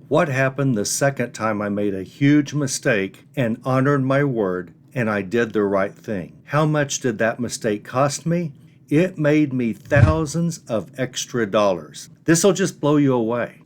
What happened the second time I made a huge mistake and honored my word and I did the right thing? How much did that mistake cost me? It made me thousands of extra dollars. This'll just blow you away.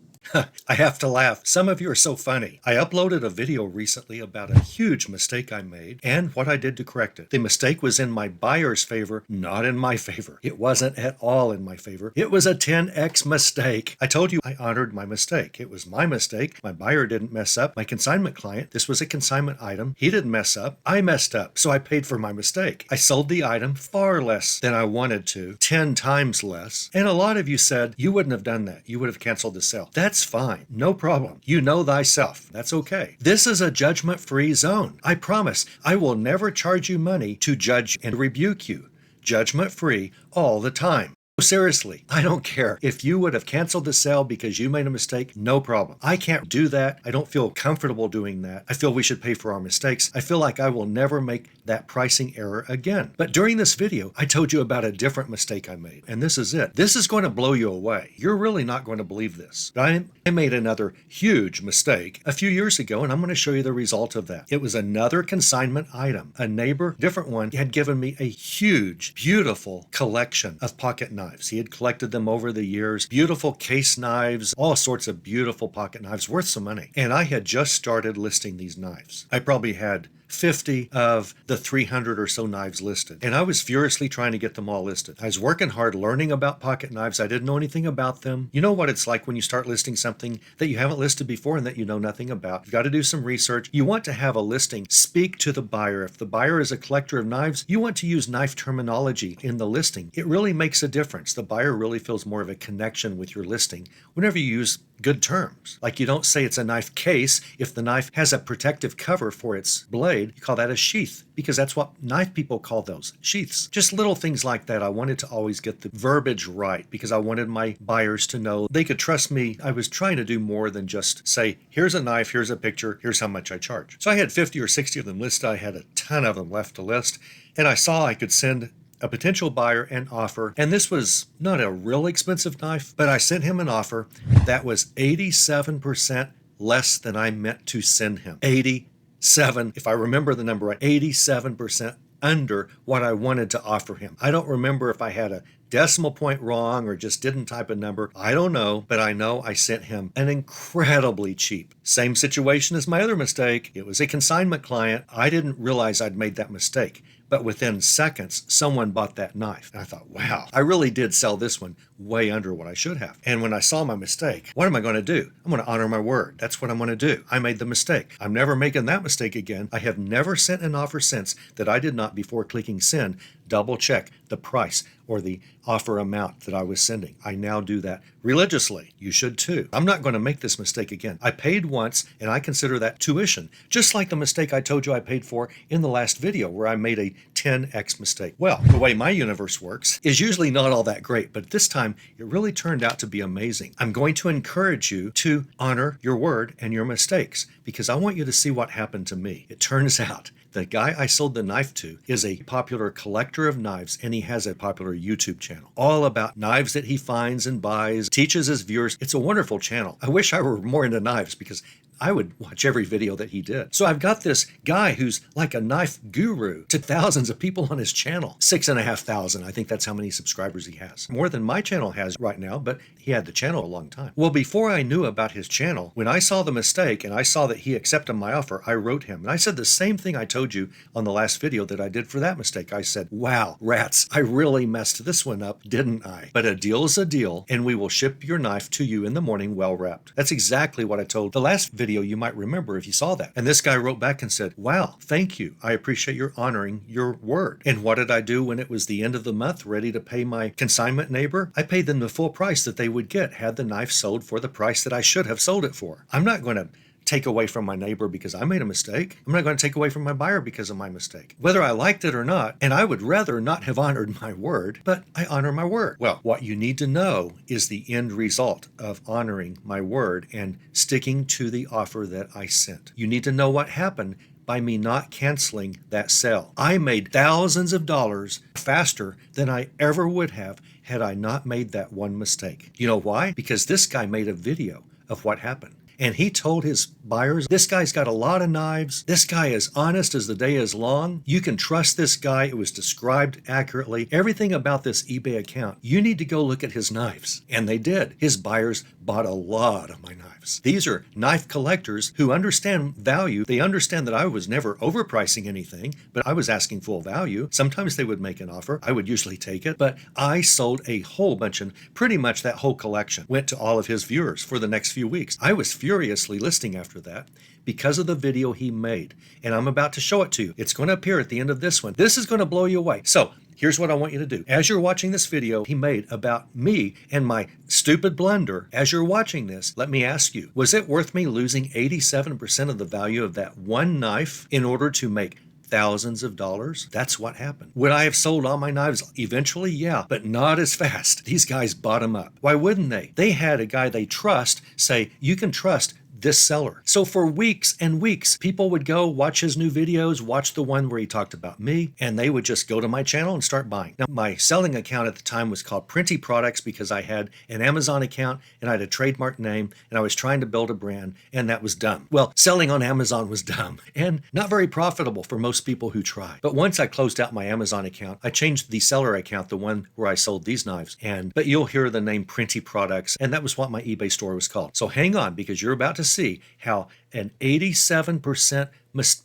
I have to laugh. Some of you are so funny. I uploaded a video recently about a huge mistake I made and what I did to correct it. The mistake was in my buyer's favor, not in my favor. It wasn't at all in my favor. It was a 10x mistake. I told you I honored my mistake. It was my mistake. My buyer didn't mess up. My consignment client, this was a consignment item. He didn't mess up. I messed up. So I paid for my mistake. I sold the item far less than I wanted to, 10 times less. And a lot of you said you wouldn't have done that. You would have canceled the sale. That's fine. No problem. You know thyself. That's okay. This is a judgment-free zone. I promise I will never charge you money to judge and rebuke you. Judgment-free all the time. Seriously, I don't care. If you would have canceled the sale because you made a mistake, no problem. I can't do that. I don't feel comfortable doing that. I feel we should pay for our mistakes. I feel like I will never make that pricing error again. But during this video, I told you about a different mistake I made, and this is it. This is going to blow you away. You're really not going to believe this. I made another huge mistake a few years ago, and I'm going to show you the result of that. It was another consignment item. A neighbor, different one, had given me a huge, beautiful collection of pocket knives. He had collected them over the years, beautiful case knives, all sorts of beautiful pocket knives worth some money. And I had just started listing these knives. I probably had 50 of the 300 or so knives listed. And I was furiously trying to get them all listed. I was working hard learning about pocket knives. I didn't know anything about them. You know what it's like when you start listing something that you haven't listed before and that you know nothing about. You've got to do some research. You want to have a listing speak to the buyer. If the buyer is a collector of knives, you want to use knife terminology in the listing. It really makes a difference. The buyer really feels more of a connection with your listing whenever you use good terms. Like you don't say it's a knife case if the knife has a protective cover for its blade. You call that a sheath because that's what knife people call those, sheaths. Just little things like that. I wanted to always get the verbiage right because I wanted my buyers to know they could trust me. I was trying to do more than just say, here's a knife, here's a picture, here's how much I charge. So I had 50 or 60 of them listed. I had a ton of them left to list, and I saw I could send a potential buyer an offer, and this was not a real expensive knife, but I sent him an offer that was 87% less than I meant to send him. 87, if I remember the number right, 87% under what I wanted to offer him. I don't remember if I had a decimal point wrong or just didn't type a number. I don't know, but I know I sent him an incredibly cheap. Same situation as my other mistake. It was a consignment client. I didn't realize I'd made that mistake. But within seconds, someone bought that knife. And I thought, wow, I really did sell this one way under what I should have. And when I saw my mistake, what am I going to do? I'm going to honor my word. That's what I'm going to do. I made the mistake. I'm never making that mistake again. I have never sent an offer since that I did not, before clicking send, double check the price or the offer amount that I was sending. I now do that religiously. You should too. I'm not going to make this mistake again. I paid once and I consider that tuition, just like the mistake I told you I paid for in the last video where I made a 10x mistake. Well, the way my universe works is usually not all that great, but this time it really turned out to be amazing. I'm going to encourage you to honor your word and your mistakes because I want you to see what happened to me. It turns out the guy I sold the knife to is a popular collector of knives, and he has a popular YouTube channel all about knives that he finds and buys, teaches his viewers. It's a wonderful channel. I wish I were more into knives because I would watch every video that he did. So I've got this guy who's like a knife guru to thousands of people on his channel. 6,500. I think that's how many subscribers he has. More than my channel has right now, but he had the channel a long time. Well, before I knew about his channel, when I saw the mistake and I saw that he accepted my offer, I wrote him. And I said the same thing I told you on the last video that I did for that mistake. I said, wow, rats, I really messed this one up, didn't I? But a deal is a deal, and we will ship your knife to you in the morning well wrapped. That's exactly what I told the last video. You might remember if you saw that. And this guy wrote back and said, wow, thank you. I appreciate your honoring your word. And what did I do when it was the end of the month, ready to pay my consignment neighbor? I paid them the full price that they would get had the knife sold for the price that I should have sold it for. I'm not going to take away from my neighbor because I made a mistake. I'm not going to take away from my buyer because of my mistake, whether I liked it or not. And I would rather not have honored my word, but I honor my word. Well, what you need to know is the end result of honoring my word and sticking to the offer that I sent. You need to know what happened by me not canceling that sale. I made thousands of dollars faster than I ever would have had I not made that one mistake. You know why? Because this guy made a video of what happened. and he told his buyers, this guy's got a lot of knives. This guy is honest as the day is long. You can trust this guy. It was described accurately. Everything about this eBay account, you need to go look at his knives. And they did. His buyers bought a lot of my knives. These are knife collectors who understand value. They understand that I was never overpricing anything, but I was asking full value. Sometimes they would make an offer. I would usually take it, but I sold a whole bunch, and pretty much that whole collection went to all of his viewers for the next few weeks. I was furiously listing after that because of the video he made, and I'm about to show it to you. It's going to appear at the end of this one. This is going to blow you away. So here's what I want you to do. As you're watching this video he made about me and my stupid blunder, as you're watching this, let me ask you, was it worth me losing 87% of the value of that one knife in order to make thousands of dollars? That's what happened. Would I have sold all my knives eventually? Yeah, but not as fast. These guys bought them up. Why wouldn't they? They had a guy they trust say, you can trust this seller. So for weeks and weeks, people would go watch his new videos, watch the one where he talked about me, and they would just go to my channel and start buying. Now, my selling account at the time was called Printy Products because I had an Amazon account and I had a trademark name and I was trying to build a brand, and that was dumb. Well, selling on Amazon was dumb and not very profitable for most people who try. But once I closed out my Amazon account, I changed the seller account, the one where I sold these knives, but you'll hear the name Printy Products, and that was what my eBay store was called. So hang on, because you're about to see how an 87%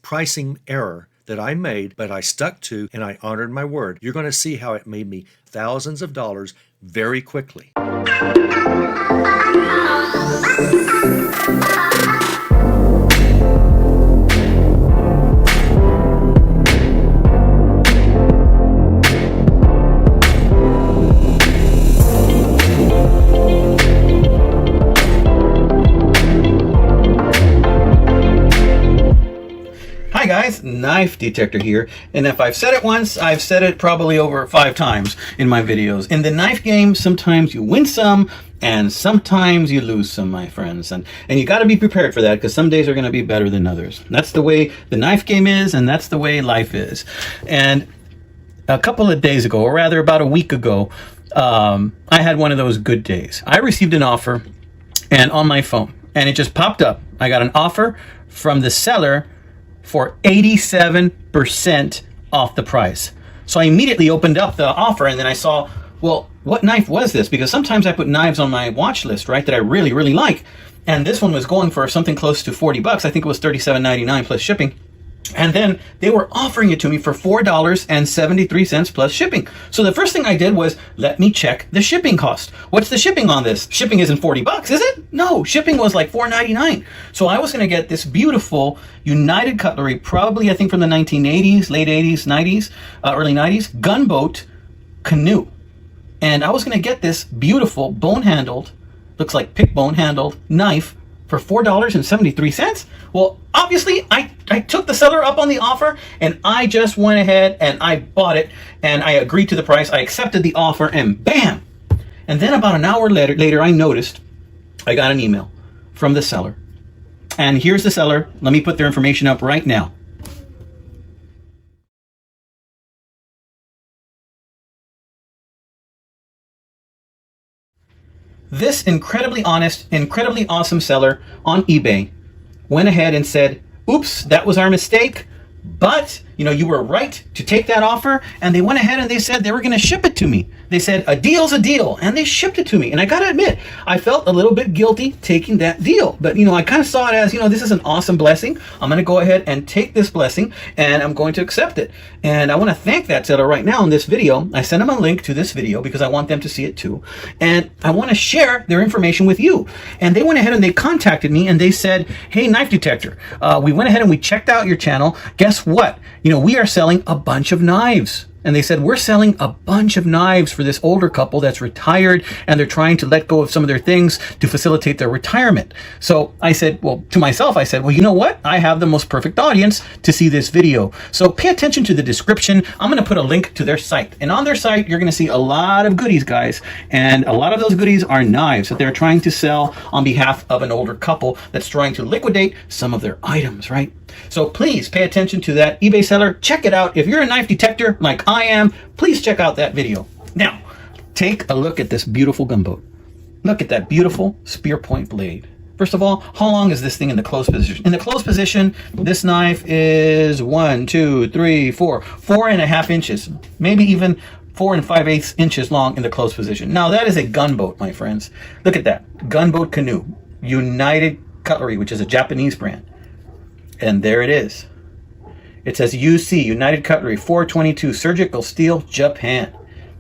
pricing error that I made, but I stuck to and I honored my word. You're going to see how it made me thousands of dollars very quickly. Hi guys, Knife Detector here, and if I've said it once, I've said it probably over 5 times in my videos. In the knife game, sometimes you win some, and sometimes you lose some, my friends. And you got to be prepared for that, because some days are going to be better than others. That's the way the knife game is, and that's the way life is. And a couple of days ago, or rather about a week ago, I had one of those good days. I received an offer and on my phone, and it just popped up. I got an offer from the seller for 87% off the price. So I immediately opened up the offer, and then I saw, well, what knife was this? Because sometimes I put knives on my watch list, right, that I really, really like. And this one was going for something close to 40 bucks. I think it was $37.99 plus shipping. And then they were offering it to me for $4.73 plus shipping. So the first thing I did was, let me check the shipping cost. What's the shipping on this? Shipping isn't 40 bucks, is it? No, shipping was like $4.99. So I was going to get this beautiful United Cutlery, probably I think from the 1980s, late 80s, 90s, early 90s, gunboat canoe. And I was going to get this beautiful bone-handled, looks like pick bone-handled knife for $4.73. Well, obviously, I took the seller up on the offer, and I just went ahead and I bought it, and I agreed to the price. I accepted the offer, and bam! And then about an hour later, I noticed I got an email from the seller. And here's the seller. Let me put their information up right now. This incredibly honest, incredibly awesome seller on eBay went ahead and said, oops, that was our mistake, but you were right to take that offer. And they went ahead and they said they were going to ship it to me. They said a deal's a deal, and they shipped it to me. And I got to admit, I felt a little bit guilty taking that deal, but I kind of saw it as, this is an awesome blessing. I'm going to go ahead and take this blessing, and I'm going to accept it. And I want to thank that seller right now in this video. I sent them a link to this video because I want them to see it too. And I want to share their information with you. And they went ahead and they contacted me and they said, hey, Knife Detector, we went ahead and we checked out your channel. Guess what? We are selling a bunch of knives. And they said, we're selling a bunch of knives for this older couple that's retired, and they're trying to let go of some of their things to facilitate their retirement. So I said, well, to myself, I said, well, you know what? I have the most perfect audience to see this video. So pay attention to the description. I'm going to put a link to their site. And on their site, you're going to see a lot of goodies, guys. And a lot of those goodies are knives that they're trying to sell on behalf of an older couple that's trying to liquidate some of their items, right? So please pay attention to that eBay seller. Check it out. If you're a knife detector like I am, please check out that video. Now, take a look at this beautiful gunboat. Look at that beautiful spear point blade. First of all, how long is this thing in the closed position? In the closed position, this knife is 1, 2, 3, 4, 4.5 inches, maybe even 4 5/8 inches long in the closed position. Now that is a gunboat, my friends. Look at that, gunboat canoe, United Cutlery, which is a Japanese brand. And there it is. It says UC, United Cutlery, 422 surgical steel, Japan.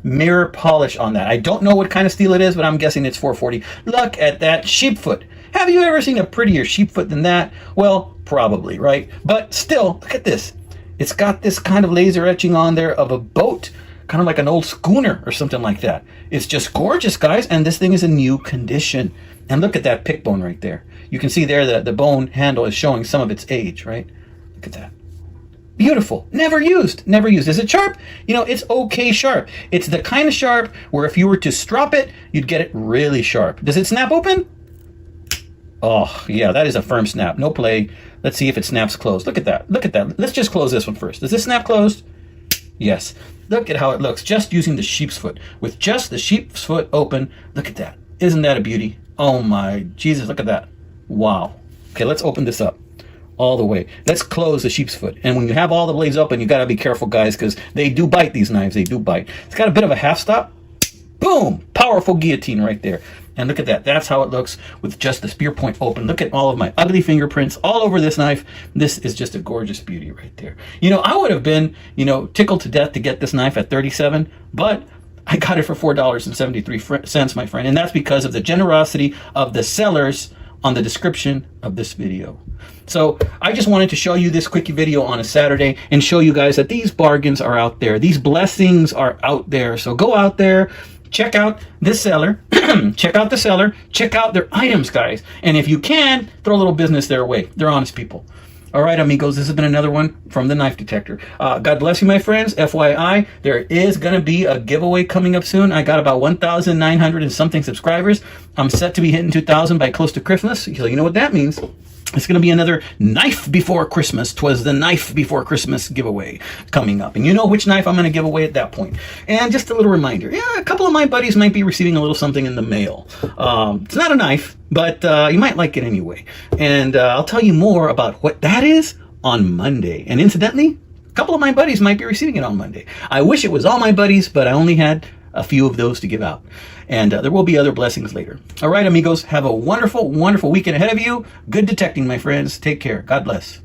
Mirror polish on that. I don't know what kind of steel it is, but I'm guessing it's 440. Look at that sheepfoot. Have you ever seen a prettier sheepfoot than that? Well, probably, right? But still, look at this. It's got this kind of laser etching on there of a boat, kind of like an old schooner or something like that. It's just gorgeous, guys, and this thing is in new condition. And look at that pick bone right there. You can see there that the bone handle is showing some of its age, right? Look at that. Beautiful. Never used. Never used. Is it sharp? You know, it's okay sharp. It's the kind of sharp where if you were to strop it, you'd get it really sharp. Does it snap open? Oh, yeah, that is a firm snap. No play. Let's see if it snaps closed. Look at that. Look at that. Let's just close this one first. Does this snap closed? Yes. Look at how it looks just using the sheep's foot. With just the sheep's foot open, look at that. Isn't that a beauty? Oh my Jesus, look at that. Wow. Okay, let's open this up all the way. Let's close the sheep's foot. And when you have all the blades open, you got to be careful, guys, because they do bite, these knives. They do bite. It's got a bit of a half stop. Boom! Powerful guillotine right there. And look at that. That's how it looks with just the spear point open. Look at all of my ugly fingerprints all over this knife. This is just a gorgeous beauty right there. You know, I would have been, you know, tickled to death to get this knife at $37, but I got it for $4.73, my friend. And that's because of the generosity of the sellers on the description of this video. So I just wanted to show you this quick video on a Saturday and show you guys that these bargains are out there. These blessings are out there. So go out there, check out this seller, check out the seller, check out their items, guys. And if you can, throw a little business their way. They're honest people. All right, amigos, this has been another one from the Knife Detector. God bless you, my friends. FYI, there is going to be a giveaway coming up soon. I got about 1,900 and something subscribers. I'm set to be hitting 2,000 by close to Christmas. So you know what that means. It's going to be another Knife Before Christmas. 'Twas the Knife Before Christmas giveaway coming up. And you know which knife I'm going to give away at that point. And just a little reminder, yeah, a couple of my buddies might be receiving a little something in the mail. It's not a knife, but you might like it anyway. And I'll tell you more about what that is on Monday. And incidentally, a couple of my buddies might be receiving it on Monday. I wish it was all my buddies, but I only had a few of those to give out. And there will be other blessings later. All right, amigos, have a wonderful, wonderful weekend ahead of you. Good detecting, my friends. Take care. God bless.